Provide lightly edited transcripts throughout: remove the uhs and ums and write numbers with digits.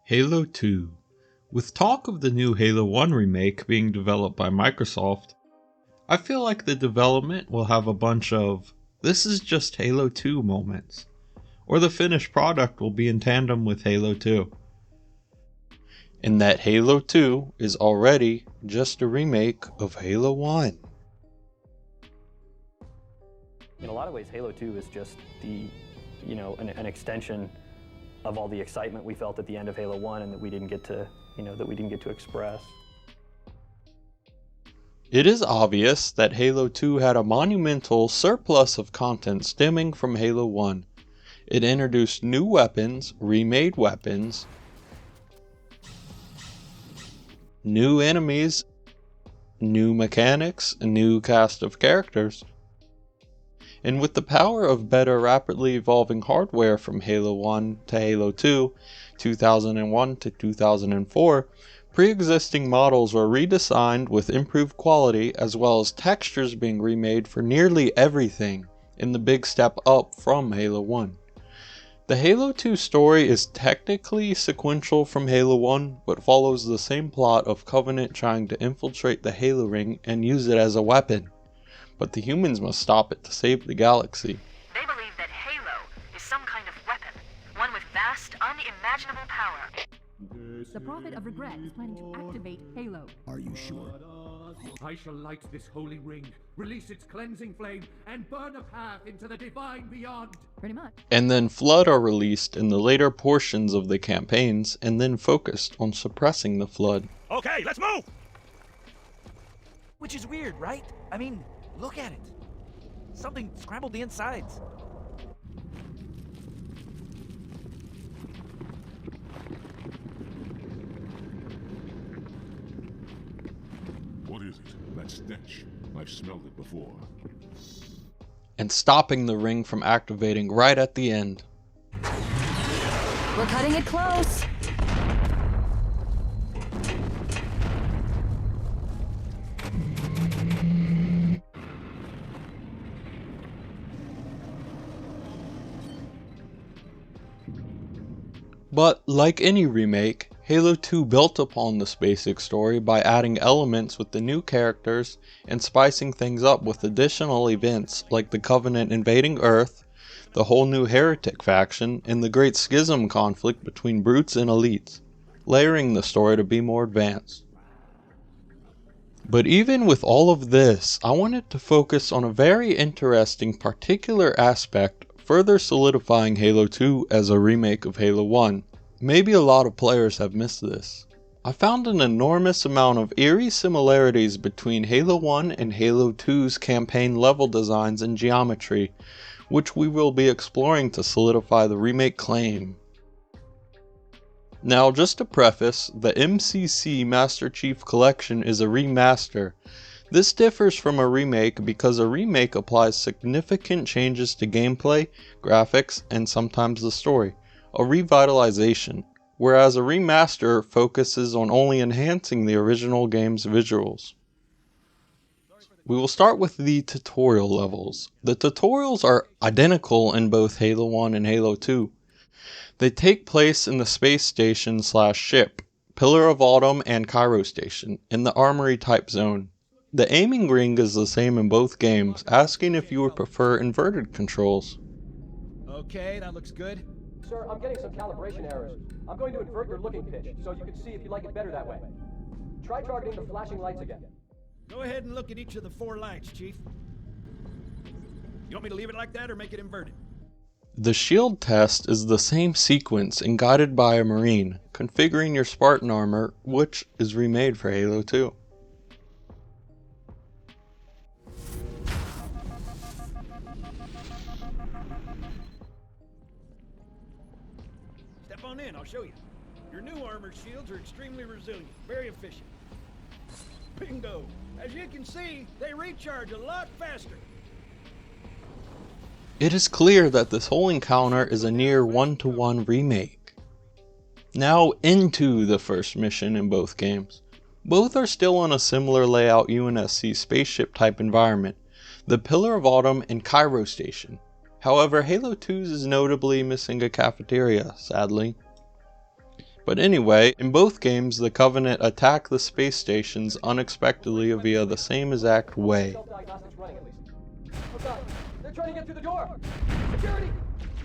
Halo 2. With talk of the new Halo 1 remake being developed by Microsoft, I feel like the development will have a bunch of "this is just Halo 2" moments, or the finished product will be in tandem with Halo 2. And that Halo 2 is already just a remake of Halo 1. In a lot of ways, Halo 2 is just an extension of all the excitement we felt at the end of Halo 1 and that we didn't get to express. It is obvious that Halo 2 had a monumental surplus of content stemming from Halo 1. It introduced new weapons, remade weapons, new enemies, new mechanics, a new cast of characters. And with the power of better rapidly evolving hardware from Halo 1 to Halo 2, 2001 to 2004, pre-existing models were redesigned with improved quality as well as textures being remade for nearly everything, in the big step up from Halo 1. The Halo 2 story is technically sequential from Halo 1, but follows the same plot of Covenant trying to infiltrate the Halo ring and use it as a weapon. But the humans must stop it to save the galaxy. They believe that Halo is some kind of weapon, one with vast, unimaginable power. The Prophet of Regret is planning to activate Halo. Are you sure? I shall light this holy ring, release its cleansing flame, and burn a path into the divine beyond. Pretty much. And then Flood are released in the later portions of the campaigns, and then focused on suppressing the Flood. Okay, let's move! Which is weird, right? I mean, look at it. Something scrambled the insides. What is it? That stench. I've smelled it before. And stopping the ring from activating right at the end. We're cutting it close. But like any remake, Halo 2 built upon this basic story by adding elements with the new characters and spicing things up with additional events like the Covenant invading Earth, the whole new Heretic faction, and the Great Schism conflict between brutes and elites, layering the story to be more advanced. But even with all of this, I wanted to focus on a very interesting particular aspect, further solidifying Halo 2 as a remake of Halo 1. Maybe a lot of players have missed this. I found an enormous amount of eerie similarities between Halo 1 and Halo 2's campaign level designs and geometry, which we will be exploring to solidify the remake claim. Now, just to preface, the MCC Master Chief Collection is a remaster. This differs from a remake because a remake applies significant changes to gameplay, graphics, and sometimes the story, a revitalization, whereas a remaster focuses on only enhancing the original game's visuals. We will start with the tutorial levels. The tutorials are identical in both Halo 1 and Halo 2. They take place in the space station / ship, Pillar of Autumn and Cairo Station, in the Armory type zone. The aiming ring is the same in both games, asking if you would prefer inverted controls. Okay, that looks good. Sir, I'm getting some calibration errors. I'm going to invert your looking pitch, so you can see if you like it better that way. Try targeting the flashing lights again. Go ahead and look at each of the 4 lights, Chief. You want me to leave it like that or make it inverted? The shield test is the same sequence and guided by a Marine, configuring your Spartan armor, which is remade for Halo 2. Step on in, I'll show you. Your new armored shields are extremely resilient, very efficient. Bingo! As you can see, they recharge a lot faster. It is clear that this whole encounter is a near one-to-one remake. Now into the first mission in both games. Both are still on a similar layout UNSC spaceship type environment, the Pillar of Autumn and Cairo Station. However, Halo 2's is notably missing a cafeteria, sadly. But anyway, in both games the Covenant attack the space stations unexpectedly via the same exact way. Self-diagnostics running at least. Oh god, they're trying to get through the door! Security!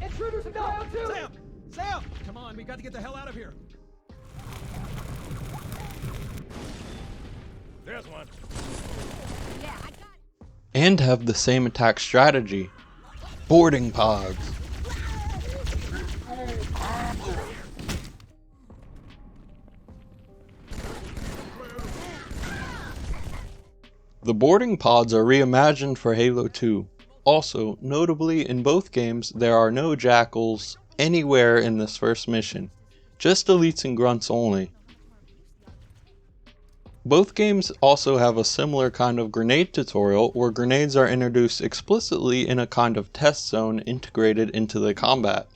Intruders have dialed too! Sam! Sam! Come on, we got to get the hell out of here. There's one. And have the same attack strategy. Boarding pods. The boarding pods are reimagined for Halo 2. Also, notably, in both games there are no jackals anywhere in this first mission. Just elites and grunts only. Both games also have a similar kind of grenade tutorial where grenades are introduced explicitly in a kind of test zone integrated into the combat.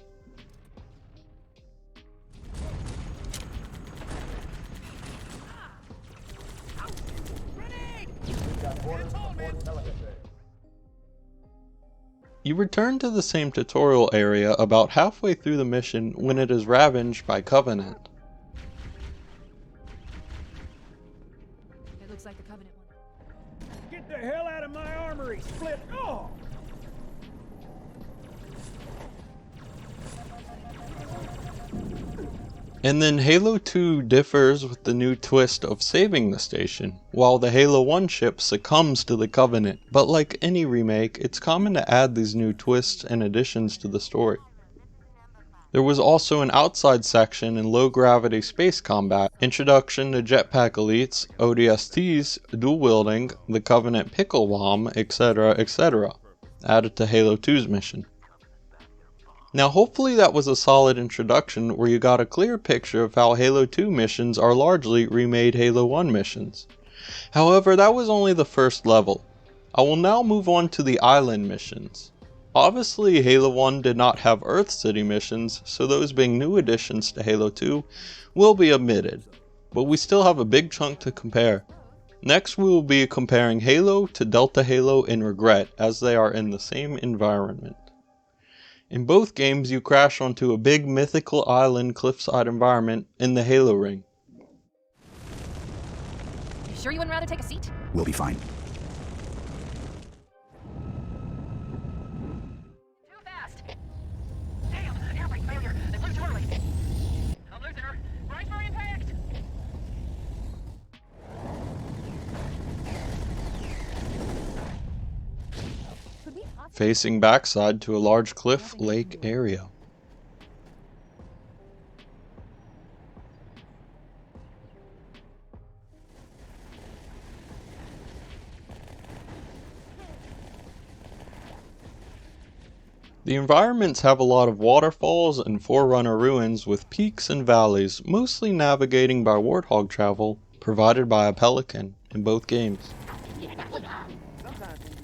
You return to the same tutorial area about halfway through the mission when it is ravaged by Covenant. It looks like the Covenant one. Get the hell out of my armory, Split! Oh! And then Halo 2 differs with the new twist of saving the station, while the Halo 1 ship succumbs to the Covenant. But like any remake, it's common to add these new twists and additions to the story. There was also an outside section in low-gravity space combat, introduction to jetpack elites, ODSTs, dual wielding, the Covenant pickle bomb, etc., etc., added to Halo 2's mission. Now hopefully that was a solid introduction where you got a clear picture of how Halo 2 missions are largely remade Halo 1 missions. However, that was only the first level. I will now move on to the island missions. Obviously Halo 1 did not have Earth City missions, so those being new additions to Halo 2 will be omitted, but we still have a big chunk to compare. Next we will be comparing Halo to Delta Halo and Regret, as they are in the same environment. In both games you crash onto a big mythical island cliffside environment in the Halo ring. You sure you wouldn't rather take a seat? We'll be fine. Too fast. Damn, air brake failure. They flew too early. I'm losing her. Brace for impact. Facing backside to a large cliff lake area. The environments have a lot of waterfalls and Forerunner ruins with peaks and valleys, mostly navigating by warthog travel provided by a pelican in both games. Sometimes when you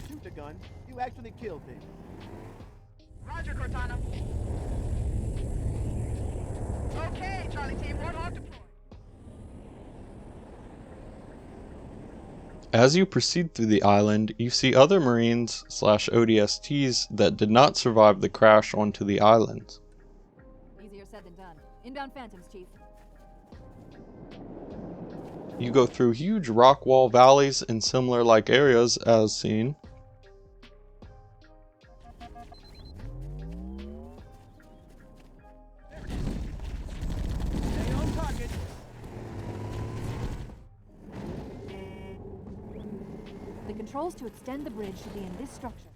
shoot the gun, you actually kill things. Roger, Cortana. Okay, Charlie Team, Warthog deployed. As you proceed through the island, you see other Marines/ODSTs that did not survive the crash onto the island. Easier said than done. Inbound Phantoms, Chief. You go through huge rock wall valleys in similar like areas as seen. Stay on target. The controls to extend the bridge should be in this structure.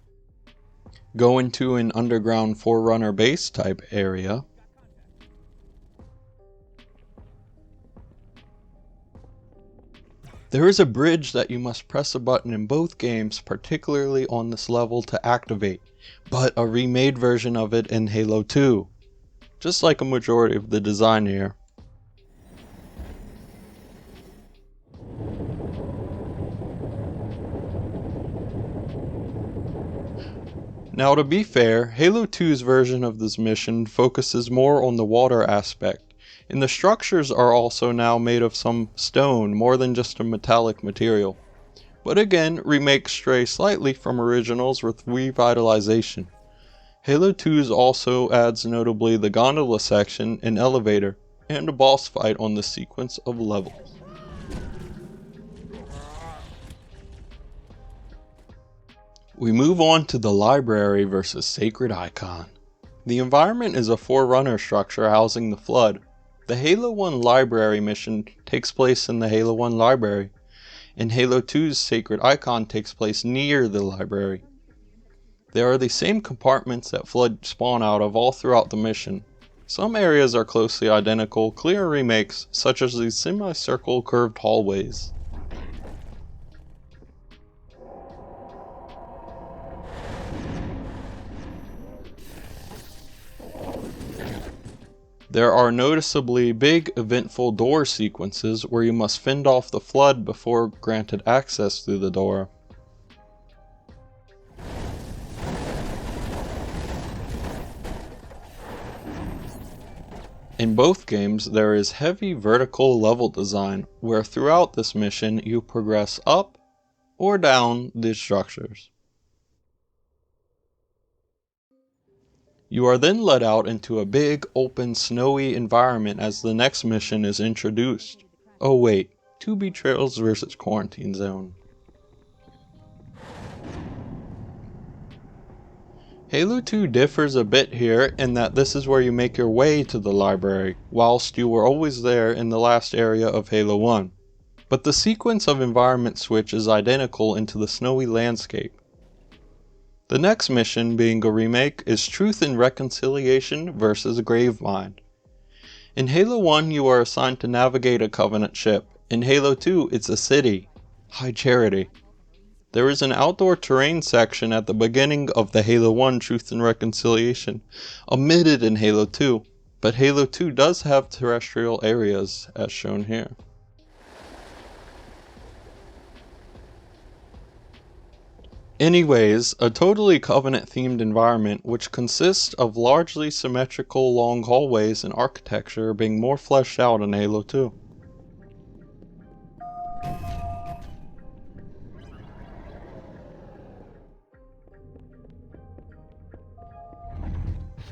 Go into an underground Forerunner base type area. There is a bridge that you must press a button in both games, particularly on this level, to activate, but a remade version of it in Halo 2, just like a majority of the design here. Now to be fair, Halo 2's version of this mission focuses more on the water aspect, and the structures are also now made of some stone more than just a metallic material. But again, remakes stray slightly from originals with revitalization. Halo 2's also adds notably the gondola section and elevator, and a boss fight on the sequence of levels. We move on to the library versus sacred icon. The environment is a forerunner structure housing the Flood. The Halo 1 library mission takes place in the Halo 1 library, and Halo 2's sacred icon takes place near the library. There are the same compartments that Flood spawn out of all throughout the mission. Some areas are closely identical, clear remakes, such as these semicircle curved hallways. There are noticeably big, eventful door sequences where you must fend off the Flood before granted access through the door. In both games, there is heavy vertical level design, where throughout this mission you progress up or down these structures. You are then led out into a big, open, snowy environment as the next mission is introduced. Oh wait, 2 Betrayals versus Quarantine Zone. Halo 2 differs a bit here in that this is where you make your way to the library, whilst you were always there in the last area of Halo 1. But the sequence of environment switch is identical into the snowy landscape. The next mission, being a remake, is Truth and Reconciliation versus Gravemind. In Halo 1 you are assigned to navigate a Covenant ship. In Halo 2 it's a city, High Charity. There is an outdoor terrain section at the beginning of the Halo 1 Truth and Reconciliation, omitted in Halo 2, but Halo 2 does have terrestrial areas as shown here. Anyways, a totally Covenant-themed environment which consists of largely symmetrical long hallways and architecture being more fleshed out in Halo 2.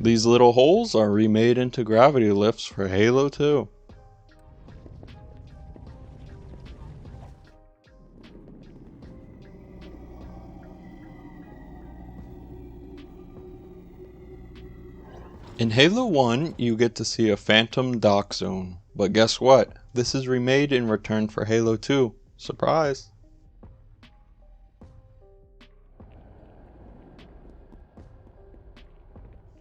These little holes are remade into gravity lifts for Halo 2. In Halo 1, you get to see a Phantom Dock Zone, but guess what? This is remade in return for Halo 2. Surprise!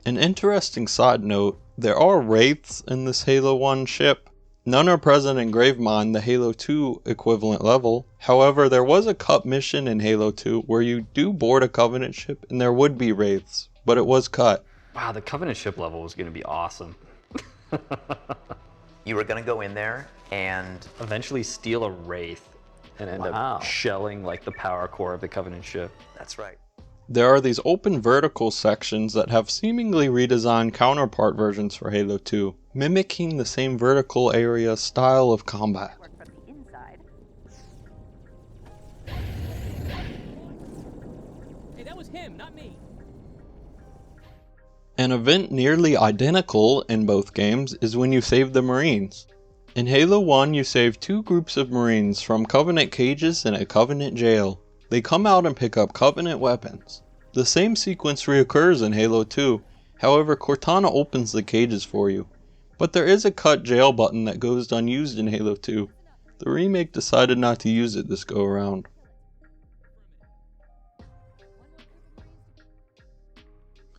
An interesting side note, there are Wraiths in this Halo 1 ship. None are present in Gravemind, the Halo 2 equivalent level. However, there was a cut mission in Halo 2 where you do board a Covenant ship and there would be Wraiths, but it was cut. Wow, the Covenant ship level was going to be awesome. You were going to go in there and eventually steal a Wraith and end up shelling like the power core of the Covenant ship. That's right. There are these open vertical sections that have seemingly redesigned counterpart versions for Halo 2, mimicking the same vertical area style of combat. Hey, that was him, not me. An event nearly identical in both games is when you save the Marines. In Halo 1 you save 2 groups of Marines from Covenant cages in a Covenant jail. They come out and pick up Covenant weapons. The same sequence reoccurs in Halo 2, however Cortana opens the cages for you. But there is a cut jail button that goes unused in Halo 2. The remake decided not to use it this go around.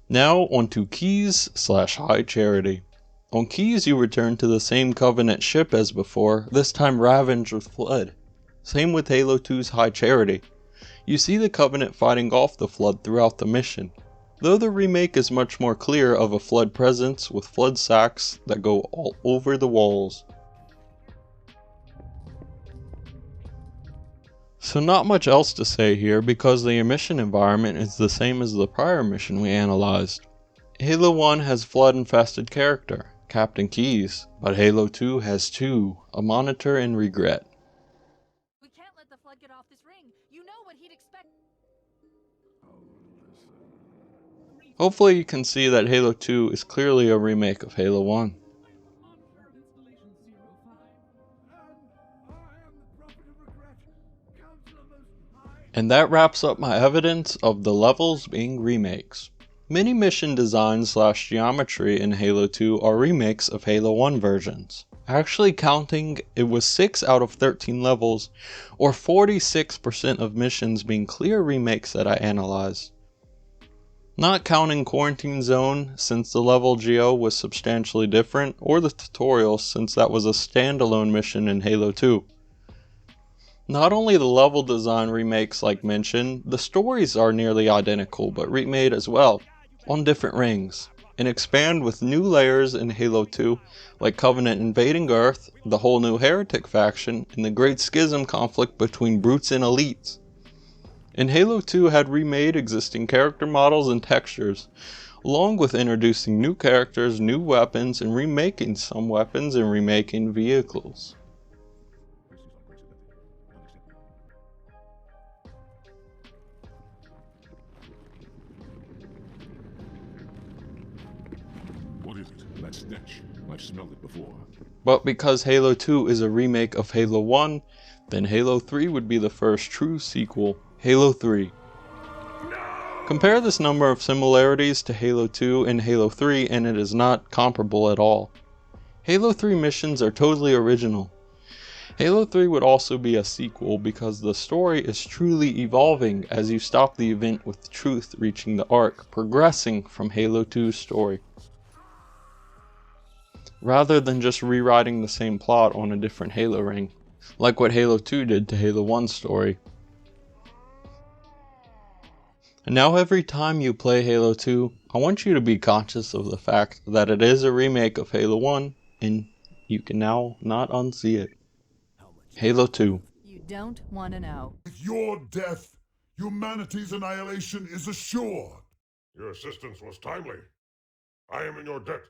Now onto Keys/High Charity. On Keys you return to the same Covenant ship as before, this time ravaged with Flood. Same with Halo 2's High Charity. You see the Covenant fighting off the Flood throughout the mission, though the remake is much more clear of a Flood presence with Flood sacks that go all over the walls. So not much else to say here because the mission environment is the same as the prior mission we analyzed. Halo 1 has Flood-infested character, Captain Keyes, but Halo 2 has 2, a Monitor and Regret. We can't let the Flood get off this ring. You know what he'd expect. Hopefully you can see that Halo 2 is clearly a remake of Halo 1. And that wraps up my evidence of the levels being remakes. Many mission designs / geometry in Halo 2 are remakes of Halo 1 versions. Actually counting, it was 6 out of 13 levels, or 46% of missions being clear remakes that I analyzed. Not counting Quarantine Zone, since the level geo was substantially different, or the tutorial, since that was a standalone mission in Halo 2. Not only the level design remakes like mentioned, the stories are nearly identical but remade as well, on different rings, and expand with new layers in Halo 2 like Covenant invading Earth, the whole new Heretic faction, and the Great Schism conflict between brutes and elites. And Halo 2 had remade existing character models and textures, along with introducing new characters, new weapons, and remaking some weapons and remaking vehicles. What is it? That stench. I've smelled it before. But because Halo 2 is a remake of Halo 1, then Halo 3 would be the first true sequel, Halo 3. Compare this number of similarities to Halo 2 and Halo 3 and it is not comparable at all. Halo 3 missions are totally original. Halo 3 would also be a sequel because the story is truly evolving as you stop the event with Truth reaching the Ark, progressing from Halo 2's story, rather than just rewriting the same plot on a different Halo ring, like what Halo 2 did to Halo 1's story. And now every time you play Halo 2, I want you to be conscious of the fact that it is a remake of Halo 1, and you can now not unsee it. Halo 2. You don't want to know. With your death, humanity's annihilation is assured. Your assistance was timely. I am in your debt.